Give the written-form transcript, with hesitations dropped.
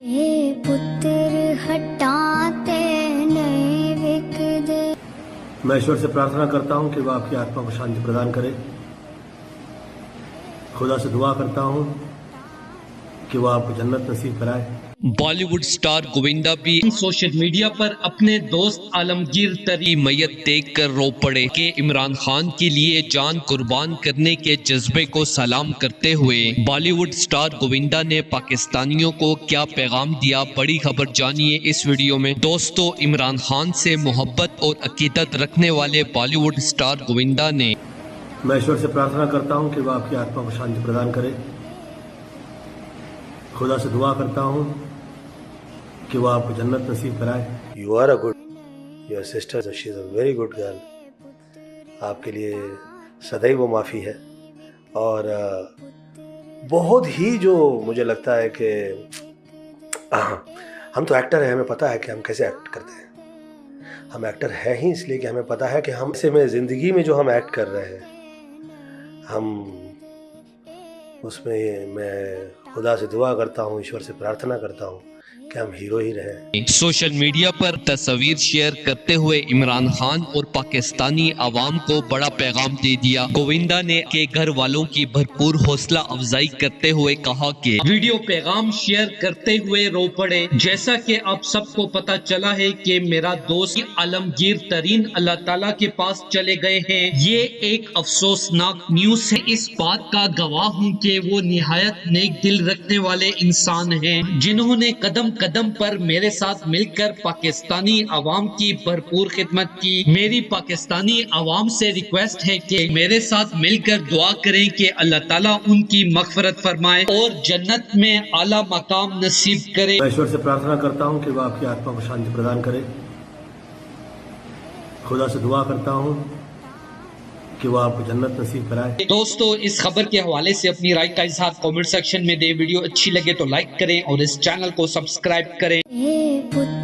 हे पुत्र हटाते नए विक दे। मैं ईश्वर से प्रार्थना करता हूं कि वह आपकी आत्मा को शांति प्रदान करे। खुदा से दुआ करता हूं कि वह आपको जन्नत नसीब कराए। बॉलीवुड स्टार गोविंदा भी सोशल मीडिया पर अपने दोस्त आलमगीर तरी मैयत देखकर रो पड़े कि इमरान खान के लिए जान कुर्बान करने के जज्बे को सलाम करते हुए बॉलीवुड स्टार गोविंदा ने पाकिस्तानियों को क्या पैगाम दिया, बड़ी खबर जानिए इस वीडियो में। दोस्तों, इमरान खान से मोहब्बत और अकीदत रखने वाले बॉलीवुड स्टार गोविंदा ने मैं ईश्वर से प्रार्थना करता हूं कि वह आपकी आत्मा को शांति प्रदान करे। खुदा से दुआ करता हूं कि वह आपको जन्नत नसीब कराए। You are a good, your sister she is a very good girl. आपके लिए सदैव वो माफ़ी है। और बहुत ही जो मुझे लगता है कि हम तो एक्टर हैं, हमें पता है कि हम कैसे एक्ट करते हैं। हम एक्टर हैं ही इसलिए कि हमें पता है कि हम से में ज़िंदगी में जो हम एक्ट कर रहे हैं, हम उसमें मैं खुदा से दुआ करता हूँ, ईश्वर से प्रार्थना करता हूँ कि हम हीरो ही रहे। सोशल मीडिया पर तस्वीर शेयर करते हुए इमरान खान और पाकिस्तानी आवाम को बड़ा पैगाम दे दिया। गोविंदा ने के घर वालों की भरपूर हौसला अफजाई करते हुए कहा कि वीडियो पैगाम शेयर करते हुए रो पड़े। जैसा कि आप सबको पता चला है कि मेरा दोस्त आलमगीर तरीन अल्लाह ताला के पास चले गए हैं। ये एक अफसोसनाक न्यूज है। इस बात का गवाह हूँ कि वो निहायत नेक दिल रखने वाले इंसान हैं, जिन्होंने कदम कदम पर मेरे साथ मिलकर पाकिस्तानी आवाम की भरपूर खिदमत की। मेरी पाकिस्तानी आवाम से रिक्वेस्ट है कि मेरे साथ मिलकर दुआ करें कि अल्लाह ताला उनकी मगफरत फरमाए और जन्नत में आला मकाम नसीब करे। मैं ईश्वर से प्रार्थना करता हूं कि वह आपकी आत्मा को शांति प्रदान करे। खुदा से दुआ करता हूं कि वह आपको जन्नत नसीब कराए। दोस्तों, इस खबर के हवाले से अपनी राय का इजहार कमेंट सेक्शन में दे। वीडियो अच्छी लगे तो लाइक करें और इस चैनल को सब्सक्राइब करें। हे पुत्र